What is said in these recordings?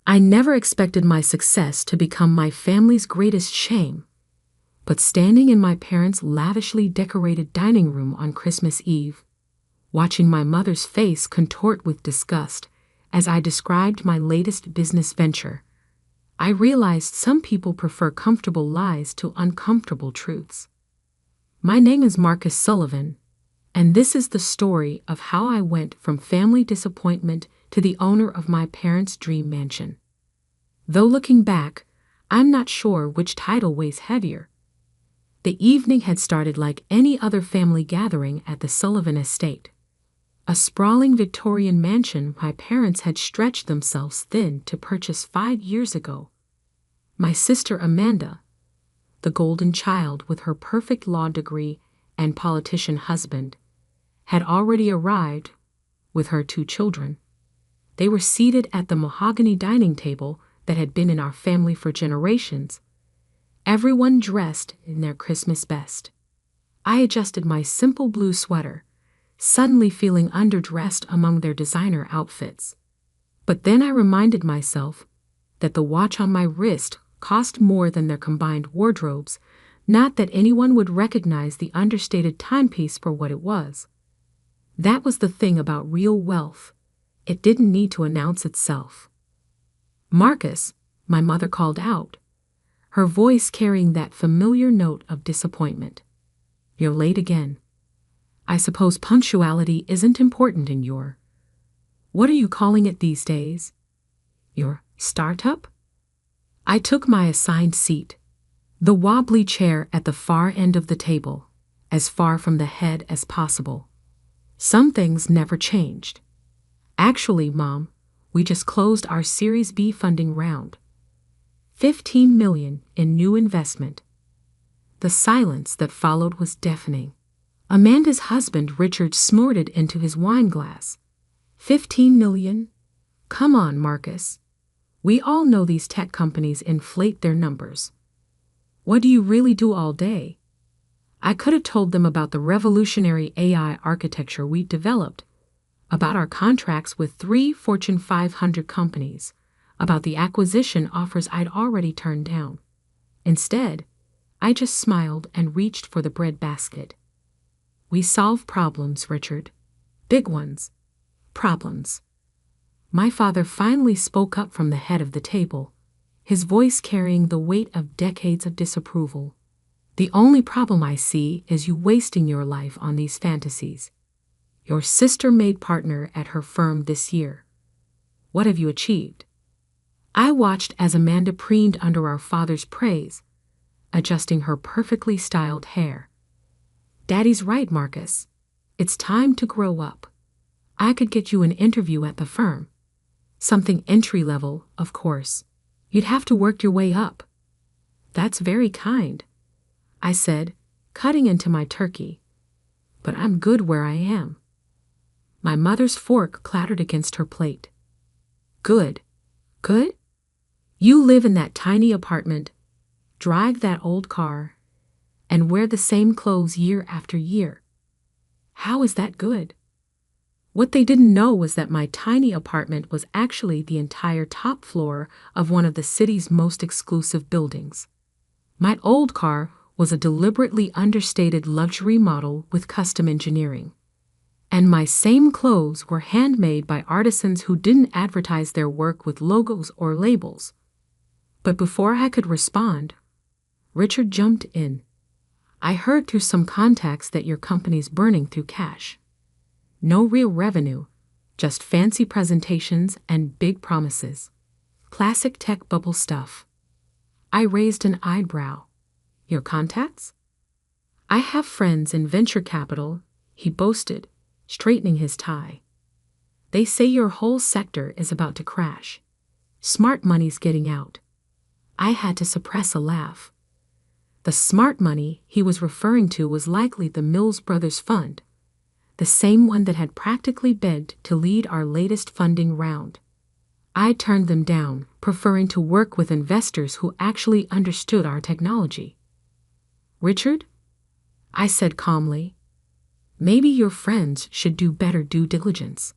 I never expected my success to become my family's greatest shame. But standing in my parents' lavishly decorated dining room on Christmas Eve, watching my mother's face contort with disgust as I described my latest business venture, I realized some people prefer comfortable lies to uncomfortable truths. My name is Marcus Sullivan, and this is the story of how I went from family disappointment to the owner of my parents' dream mansion. Though looking back, I'm not sure which title weighs heavier. The evening had started like any other family gathering at the Sullivan estate, a sprawling Victorian mansion my parents had stretched themselves thin to purchase 5 years ago. My sister Amanda, the golden child with her perfect law degree and politician husband, had already arrived with her 2 children. They were seated at the mahogany dining table that had been in our family for generations, everyone dressed in their Christmas best. I adjusted my simple blue sweater, suddenly feeling underdressed among their designer outfits. But then I reminded myself that the watch on my wrist cost more than their combined wardrobes, not that anyone would recognize the understated timepiece for what it was. That was the thing about real wealth. It didn't need to announce itself. "Marcus," my mother called out, her voice carrying that familiar note of disappointment. "You're late again. I suppose punctuality isn't important in your— what are you calling it these days? Your startup?" I took my assigned seat, the wobbly chair at the far end of the table, as far from the head as possible. Some things never changed. "Actually, Mom, we just closed our Series B funding round. $15 million in new investment." The silence that followed was deafening. Amanda's husband Richard snorted into his wine glass. $15 million? Come on, Marcus. We all know these tech companies inflate their numbers. What do you really do all day? I could have told them about the revolutionary AI architecture we developed, about our contracts with 3 Fortune 500 companies, about the acquisition offers I'd already turned down. Instead, I just smiled and reached for the bread basket. "We solve problems, Richard. Big ones. Problems." My father finally spoke up from the head of the table, his voice carrying the weight of decades of disapproval. "The only problem I see is you wasting your life on these fantasies. Your sister made partner at her firm this year. What have you achieved?" I watched as Amanda preened under our father's praise, adjusting her perfectly styled hair. "Daddy's right, Marcus. It's time to grow up. I could get you an interview at the firm. Something entry-level, of course. You'd have to work your way up." "That's very kind," I said, cutting into my turkey. "But I'm good where I am." My mother's fork clattered against her plate. "Good? Good? You live in that tiny apartment, drive that old car, and wear the same clothes year after year. How is that good?" What they didn't know was that my tiny apartment was actually the entire top floor of one of the city's most exclusive buildings. My old car was a deliberately understated luxury model with custom engineering. And my same clothes were handmade by artisans who didn't advertise their work with logos or labels. But before I could respond, Richard jumped in. "I heard through some contacts that your company's burning through cash. No real revenue, just fancy presentations and big promises. Classic tech bubble stuff." I raised an eyebrow. "Your contacts?" "I have friends in venture capital," he boasted, straightening his tie. "They say your whole sector is about to crash. Smart money's getting out." I had to suppress a laugh. The smart money he was referring to was likely the Mills Brothers Fund, the same one that had practically begged to lead our latest funding round. I turned them down, preferring to work with investors who actually understood our technology. "Richard," I said calmly, "maybe your friends should do better due diligence."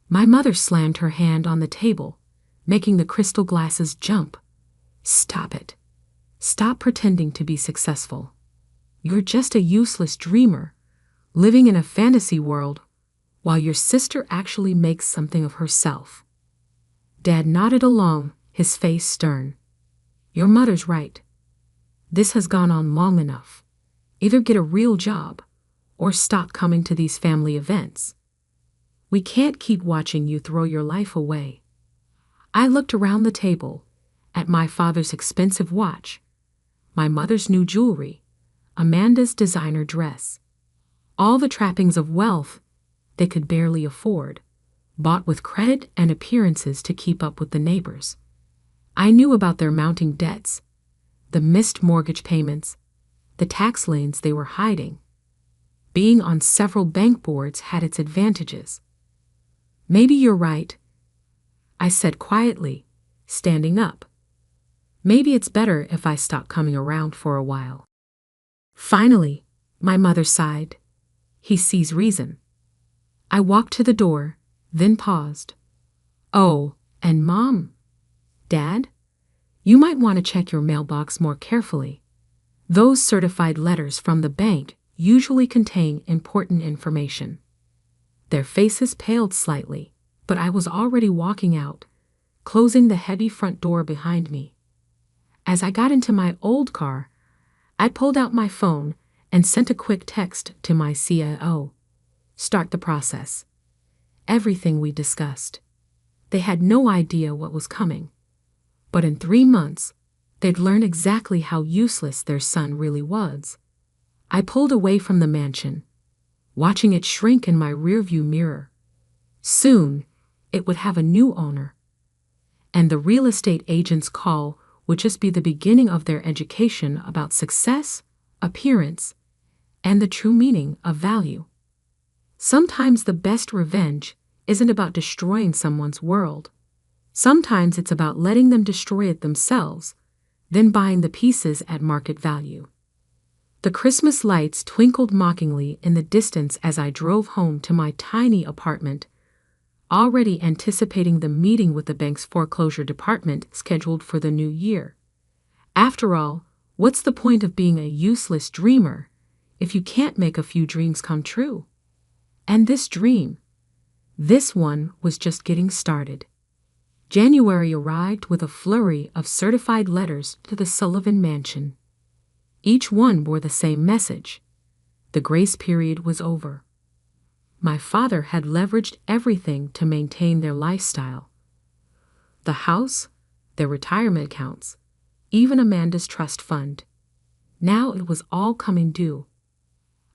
My mother slammed her hand on the table, making the crystal glasses jump. Stop it. Stop pretending to be successful. You're just a useless dreamer, living in a fantasy world, while your sister actually makes something of herself. Dad nodded along, his face stern. Your mother's right. This has gone on long enough. Either get a real job, or stop coming to these family events. We can't keep watching you throw your life away. I looked around the table, at my father's expensive watch, my mother's new jewelry, Amanda's designer dress. All the trappings of wealth they could barely afford, bought with credit and appearances to keep up with the neighbors. I knew about their mounting debts, the missed mortgage payments, the tax liens they were hiding. Being on several bank boards had its advantages. Maybe you're right, I said quietly, standing up. Maybe it's better if I stop coming around for a while. Finally, my mother sighed. He sees reason. I walked to the door, then paused. Oh, and Mom, Dad, you might want to check your mailbox more carefully. Those certified letters from the bank usually contain important information. Their faces paled slightly, but I was already walking out, closing the heavy front door behind me. As I got into my old car, I pulled out my phone and sent a quick text to my CIO. Start the process. Everything we discussed. They had no idea what was coming. But in 3 months, they'd learn exactly how useless their son really was. I pulled away from the mansion, watching it shrink in my rearview mirror. Soon, it would have a new owner. And the real estate agent's call would just be the beginning of their education about success, appearance, and the true meaning of value. Sometimes the best revenge isn't about destroying someone's world. Sometimes it's about letting them destroy it themselves, then buying the pieces at market value. The Christmas lights twinkled mockingly in the distance as I drove home to my tiny apartment, already anticipating the meeting with the bank's foreclosure department scheduled for the new year. After all, what's the point of being a useless dreamer if you can't make a few dreams come true? And this one was just getting started. January arrived with a flurry of certified letters to the Sullivan Mansion. Each one bore the same message. The grace period was over. My father had leveraged everything to maintain their lifestyle. The house, their retirement accounts, even Amanda's trust fund. Now it was all coming due.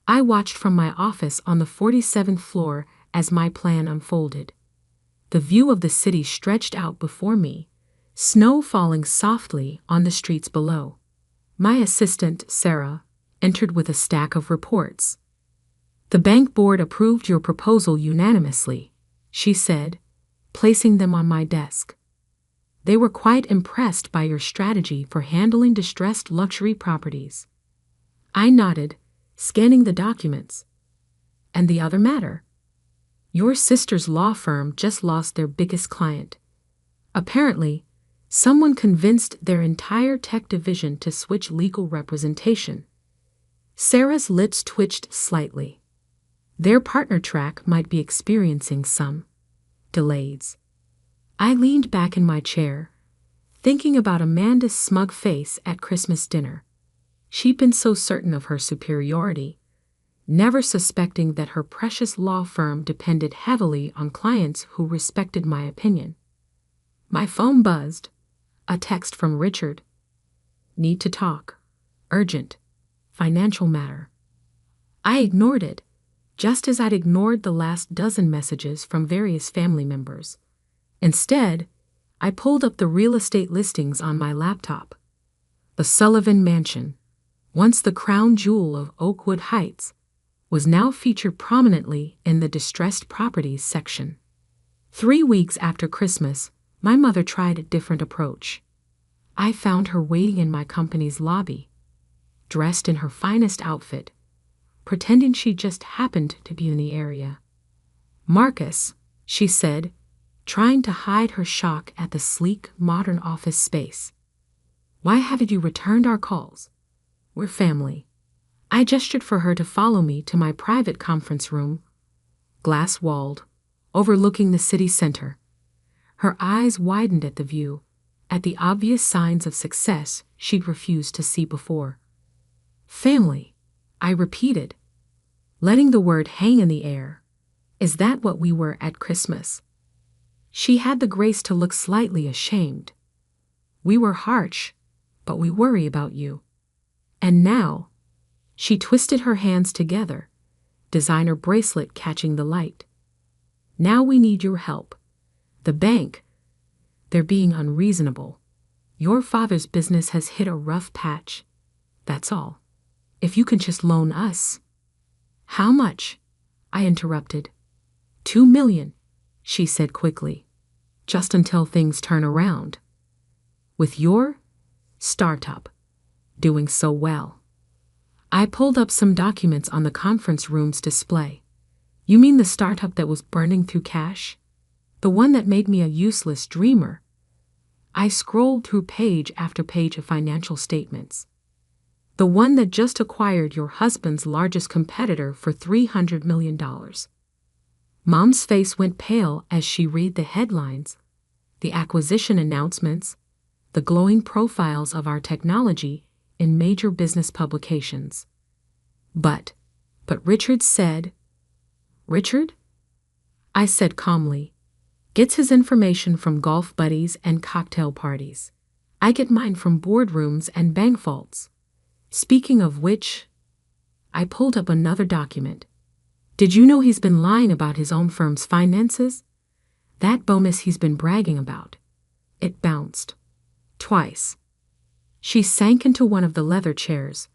I watched from my office on the 47th floor as my plan unfolded. The view of the city stretched out before me, snow falling softly on the streets below. My assistant, Sarah, entered with a stack of reports. The bank board approved your proposal unanimously, she said, placing them on my desk. They were quite impressed by your strategy for handling distressed luxury properties. I nodded, scanning the documents. And the other matter? Your sister's law firm just lost their biggest client. Apparently, someone convinced their entire tech division to switch legal representation. Sarah's lips twitched slightly. Their partner track might be experiencing some delays. I leaned back in my chair, thinking about Amanda's smug face at Christmas dinner. She'd been so certain of her superiority, never suspecting that her precious law firm depended heavily on clients who respected my opinion. My phone buzzed. A text from Richard. Need to talk. Urgent. Financial matter. I ignored it, just as I'd ignored the last dozen messages from various family members. Instead, I pulled up the real estate listings on my laptop. The Sullivan Mansion, once the crown jewel of Oakwood Heights, was now featured prominently in the distressed properties section. 3 weeks after Christmas, my mother tried a different approach. I found her waiting in my company's lobby, dressed in her finest outfit, pretending she just happened to be in the area. Marcus, she said, trying to hide her shock at the sleek, modern office space. "Why haven't you returned our calls? We're family." I gestured for her to follow me to my private conference room, glass-walled, overlooking the city center. Her eyes widened at the view, at the obvious signs of success she'd refused to see before. "Family," I repeated, letting the word hang in the air. "Is that what we were at Christmas?" She had the grace to look slightly ashamed. "We were harsh, but we worry about you. And now," she twisted her hands together, designer bracelet catching the light. "Now we need your help. The bank, they're being unreasonable. Your father's business has hit a rough patch. That's all. If you can just loan us." "How much?" I interrupted. $2 million, she said quickly. "Just until things turn around. With your startup doing so well." I pulled up some documents on the conference room's display. "You mean the startup that was burning through cash? The one that made me a useless dreamer?" I scrolled through page after page of financial statements. "The one that just acquired your husband's largest competitor for $300 million. Mom's face went pale as she read the headlines, the acquisition announcements, the glowing profiles of our technology in major business publications. But Richard said—" "Richard?" I said calmly. "Gets his information from golf buddies and cocktail parties. I get mine from boardrooms and bank vaults. Speaking of which," I pulled up another document. "Did you know he's been lying about his own firm's finances? That bonus he's been bragging about. It bounced. Twice." She sank into one of the leather chairs,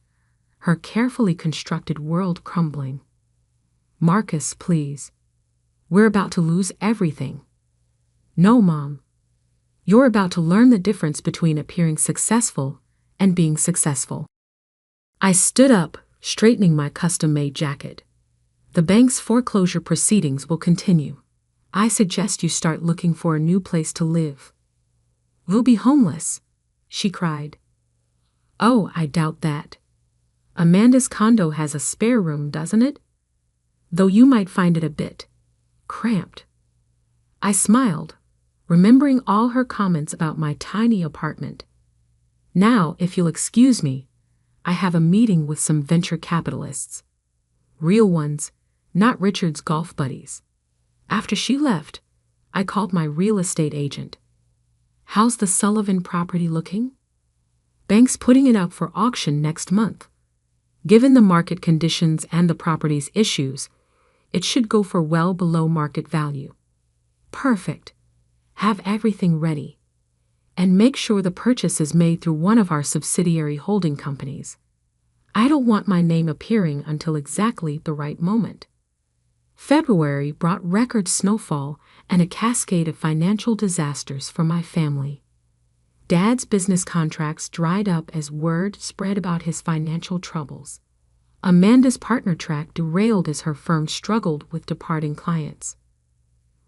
her carefully constructed world crumbling. "Marcus, please. We're about to lose everything." "No, Mom. You're about to learn the difference between appearing successful and being successful." I stood up, straightening my custom-made jacket. "The bank's foreclosure proceedings will continue. I suggest you start looking for a new place to live." "We'll be homeless," she cried. "Oh, I doubt that. Amanda's condo has a spare room, doesn't it? Though you might find it a bit cramped." I smiled, remembering all her comments about my tiny apartment. "Now, if you'll excuse me, I have a meeting with some venture capitalists. Real ones, not Richard's golf buddies." After she left, I called my real estate agent. "How's the Sullivan property looking?" "Bank's putting it up for auction next month. Given the market conditions and the property's issues, it should go for well below market value." "Perfect. Have everything ready. And make sure the purchase is made through one of our subsidiary holding companies. I don't want my name appearing until exactly the right moment." February brought record snowfall and a cascade of financial disasters for my family. Dad's business contracts dried up as word spread about his financial troubles. Amanda's partner track derailed as her firm struggled with departing clients.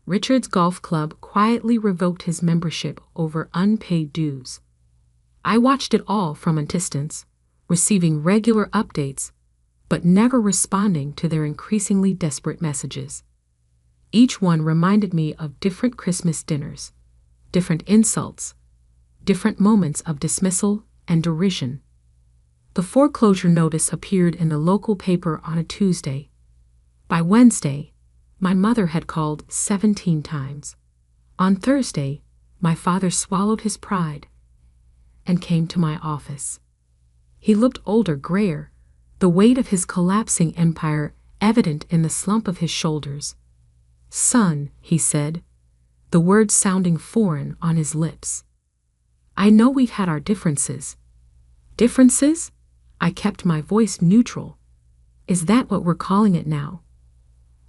Richard's golf club quietly revoked his membership over unpaid dues. I watched it all from a distance, receiving regular updates, but never responding to their increasingly desperate messages. Each one reminded me of different Christmas dinners, different insults, different moments of dismissal and derision. The foreclosure notice appeared in the local paper on a Tuesday. By Wednesday, my mother had called 17 times. On Thursday, my father swallowed his pride and came to my office. He looked older, grayer, the weight of his collapsing empire evident in the slump of his shoulders. "Son," he said, the words sounding foreign on his lips. "I know we've had our differences." "Differences?" I kept my voice neutral. "Is that what we're calling it now?"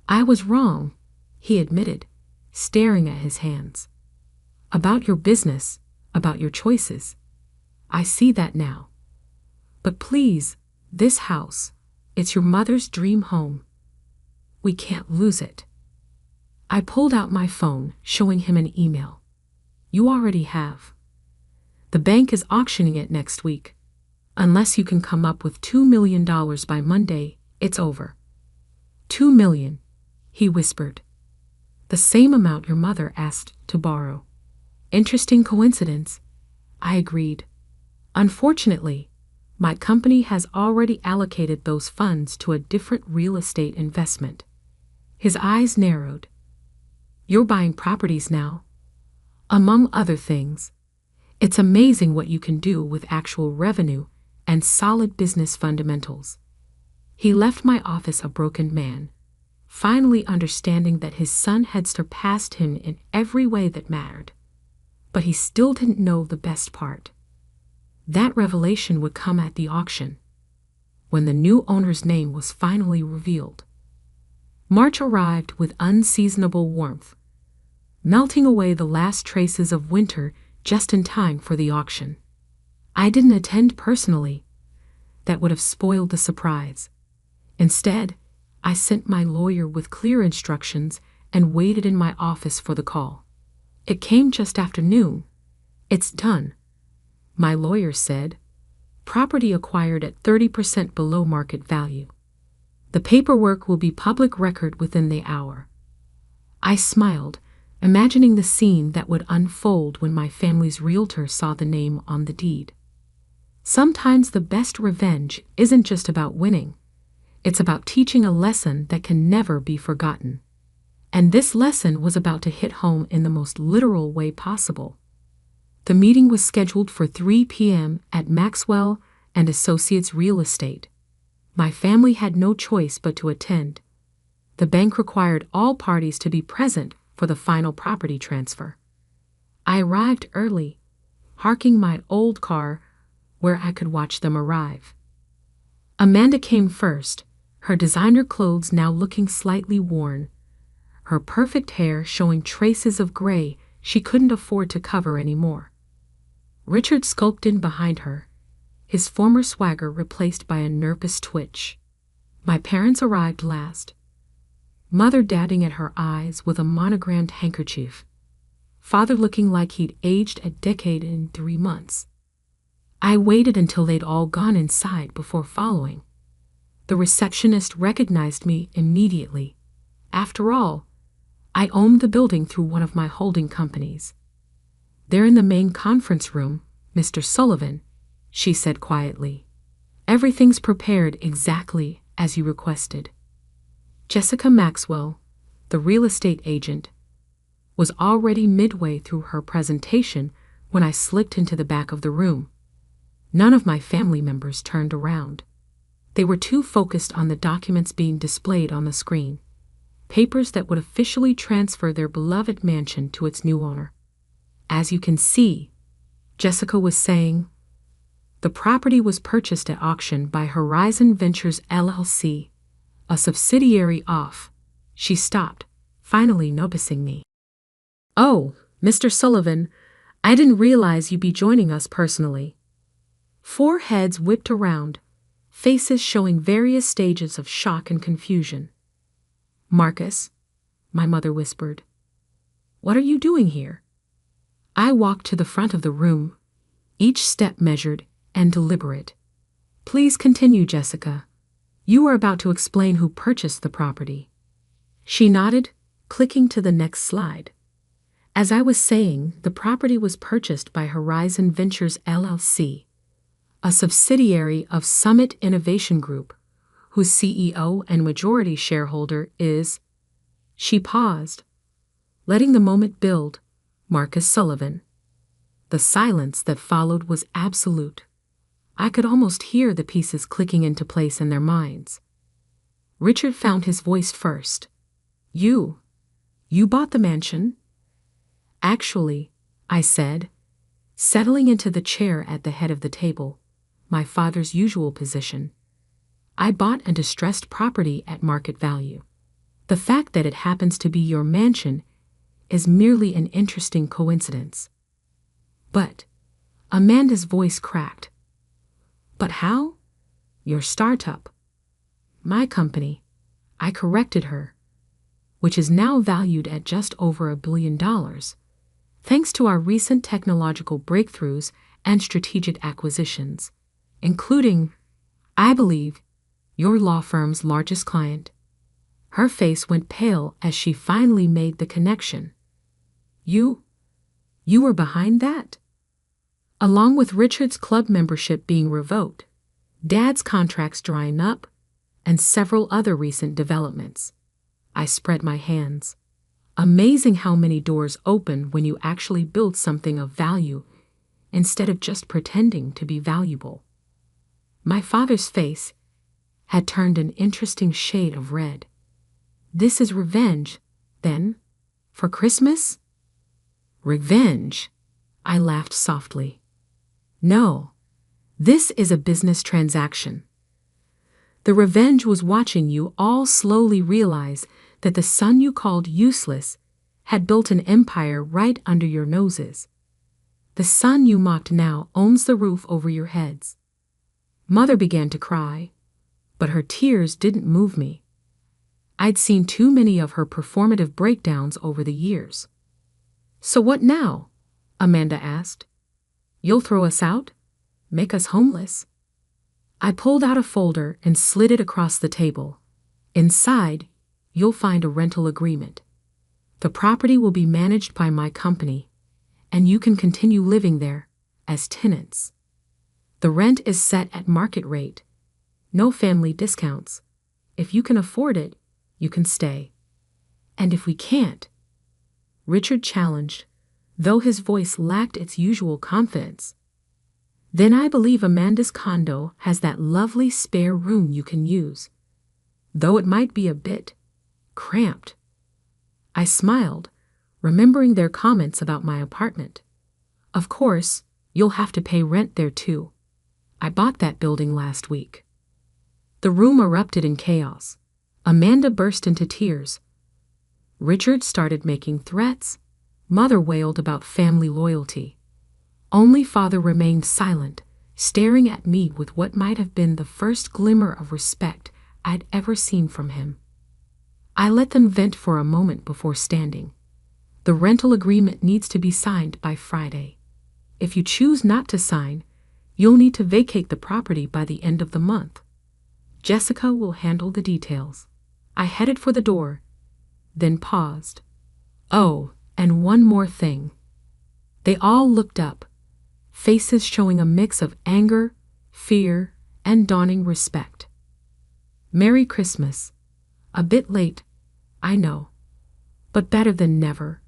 "I was wrong," he admitted, staring at his hands. "About your business, about your choices. I see that now. But please, this house, it's your mother's dream home. We can't lose it." I pulled out my phone, showing him an email. You already have. The bank is auctioning it next week. Unless you can come up with $2 million by Monday, it's over. $2 million, he whispered. The same amount your mother asked to borrow. Interesting coincidence, I agreed. Unfortunately, my company has already allocated those funds to a different real estate investment. His eyes narrowed. You're buying properties now? Among other things, it's amazing what you can do with actual revenue and solid business fundamentals. He left my office a broken man, finally understanding that his son had surpassed him in every way that mattered. But he still didn't know the best part. That revelation would come at the auction, when the new owner's name was finally revealed. March arrived with unseasonable warmth, melting away the last traces of winter just in time for the auction. I didn't attend personally. That would have spoiled the surprise. Instead, I sent my lawyer with clear instructions and waited in my office for the call. It came just after noon. It's done, my lawyer said. Property acquired at 30% below market value. The paperwork will be public record within the hour. I smiled, imagining the scene that would unfold when my family's realtor saw the name on the deed. Sometimes the best revenge isn't just about winning. It's about teaching a lesson that can never be forgotten. And this lesson was about to hit home in the most literal way possible. The meeting was scheduled for 3 p.m. at Maxwell and Associates Real Estate. My family had no choice but to attend. The bank required all parties to be present for the final property transfer. I arrived early, parking my old car where I could watch them arrive. Amanda came first, her designer clothes now looking slightly worn, her perfect hair showing traces of gray she couldn't afford to cover anymore. Richard skulked in behind her, his former swagger replaced by a nervous twitch. My parents arrived last, Mother dabbing at her eyes with a monogrammed handkerchief, Father looking like he'd aged a decade in 3 months. I waited until they'd all gone inside before following. The receptionist recognized me immediately. After all, I owned the building through one of my holding companies. They're in the main conference room, Mr. Sullivan, she said quietly. Everything's prepared exactly as you requested. Jessica Maxwell, the real estate agent, was already midway through her presentation when I slipped into the back of the room. None of my family members turned around. They were too focused on the documents being displayed on the screen, papers that would officially transfer their beloved mansion to its new owner. As you can see, Jessica was saying, the property was purchased at auction by Horizon Ventures LLC, a subsidiary of. She stopped, finally noticing me. Oh, Mr. Sullivan, I didn't realize you'd be joining us personally. 4 heads whipped around, faces showing various stages of shock and confusion. Marcus, my mother whispered. What are you doing here? I walked to the front of the room, each step measured and deliberate. Please continue, Jessica. You are about to explain who purchased the property. She nodded, clicking to the next slide. As I was saying, the property was purchased by Horizon Ventures LLC, a subsidiary of Summit Innovation Group, whose CEO and majority shareholder is. She paused, letting the moment build, Marcus Sullivan. The silence that followed was absolute. I could almost hear the pieces clicking into place in their minds. Richard found his voice first. You bought the mansion? Actually, I said, settling into the chair at the head of the table, my father's usual position. I bought a distressed property at market value. The fact that it happens to be your mansion is merely an interesting coincidence. But, Amanda's voice cracked. But how? Your startup. My company. I corrected her. which is now valued at just over $1 billion, thanks to our recent technological breakthroughs and strategic acquisitions, including, I believe, your law firm's largest client. Her face went pale as she finally made the connection. You were behind that? Along with Richard's club membership being revoked, Dad's contracts drying up, and several other recent developments. I spread my hands. Amazing how many doors open when you actually build something of value instead of just pretending to be valuable. My father's face had turned an interesting shade of red. This is revenge, then, for Christmas? Revenge? I laughed softly. No, this is a business transaction. The revenge was watching you all slowly realize that the son you called useless had built an empire right under your noses. The son you mocked now owns the roof over your heads. Mother began to cry, but her tears didn't move me. I'd seen too many of her performative breakdowns over the years. So what now? Amanda asked. You'll throw us out? Make us homeless? I pulled out a folder and slid it across the table. Inside, you'll find a rental agreement. The property will be managed by my company, and you can continue living there as tenants. The rent is set at market rate. No family discounts. If you can afford it, you can stay. And if we can't, Richard challenged, though his voice lacked its usual confidence, then I believe Amanda's condo has that lovely spare room you can use, though it might be a bit cramped. I smiled, remembering their comments about my apartment. Of course, you'll have to pay rent there too. I bought that building last week. The room erupted in chaos. Amanda burst into tears. Richard started making threats. Mother wailed about family loyalty. Only Father remained silent, staring at me with what might have been the first glimmer of respect I'd ever seen from him. I let them vent for a moment before standing. The rental agreement needs to be signed by Friday. If you choose not to sign, you'll need to vacate the property by the end of the month. Jessica will handle the details. I headed for the door, then paused. Oh, and one more thing. They all looked up, faces showing a mix of anger, fear, and dawning respect. Merry Christmas. A bit late, I know, but better than never,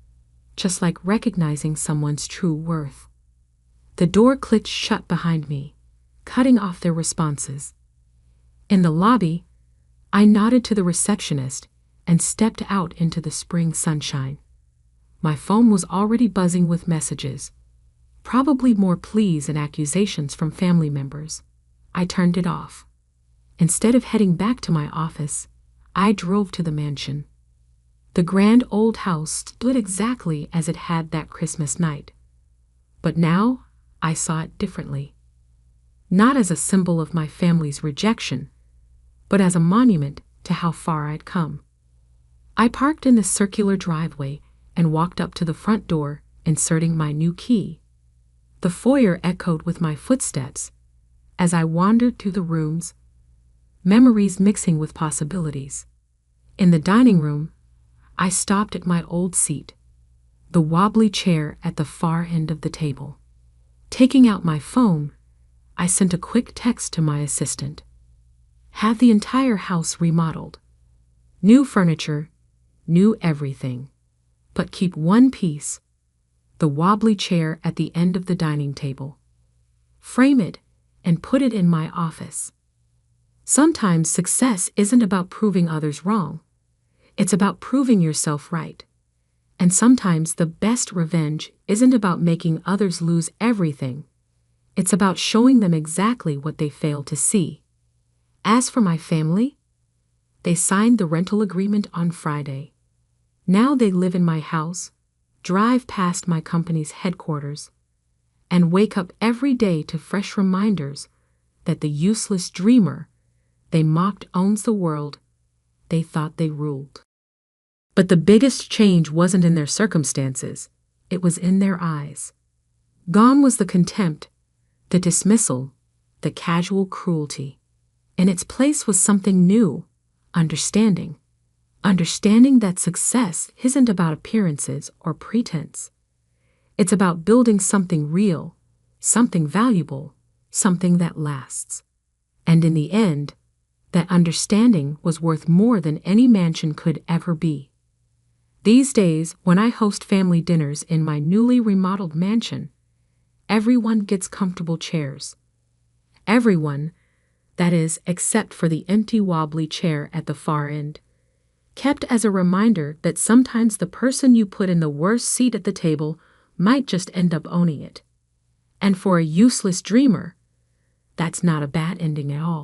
just like recognizing someone's true worth. The door clicked shut behind me, cutting off their responses. In the lobby, I nodded to the receptionist and stepped out into the spring sunshine. My phone was already buzzing with messages, probably more pleas and accusations from family members. I turned it off. Instead of heading back to my office, I drove to the mansion. The grand old house stood exactly as it had that Christmas night. But now I saw it differently. Not as a symbol of my family's rejection, but as a monument to how far I'd come. I parked in the circular driveway and walked up to the front door, inserting my new key. The foyer echoed with my footsteps as I wandered through the rooms, memories mixing with possibilities. In the dining room, I stopped at my old seat, the wobbly chair at the far end of the table. Taking out my phone, I sent a quick text to my assistant. Have the entire house remodeled. New furniture, new everything. But keep one piece, the wobbly chair at the end of the dining table. Frame it and put it in my office. Sometimes success isn't about proving others wrong. It's about proving yourself right. And sometimes the best revenge isn't about making others lose everything. It's about showing them exactly what they failed to see. As for my family, they signed the rental agreement on Friday. Now they live in my house, drive past my company's headquarters, and wake up every day to fresh reminders that the useless dreamer they mocked owns the world they thought they ruled. But the biggest change wasn't in their circumstances, it was in their eyes. Gone was the contempt, the dismissal, the casual cruelty. In its place was something new, understanding. Understanding that success isn't about appearances or pretense. It's about building something real, something valuable, something that lasts. And in the end, that understanding was worth more than any mansion could ever be. These days, when I host family dinners in my newly remodeled mansion, everyone gets comfortable chairs. Everyone, that is, except for the empty wobbly chair at the far end, kept as a reminder that sometimes the person you put in the worst seat at the table might just end up owning it. And for a useless dreamer, that's not a bad ending at all.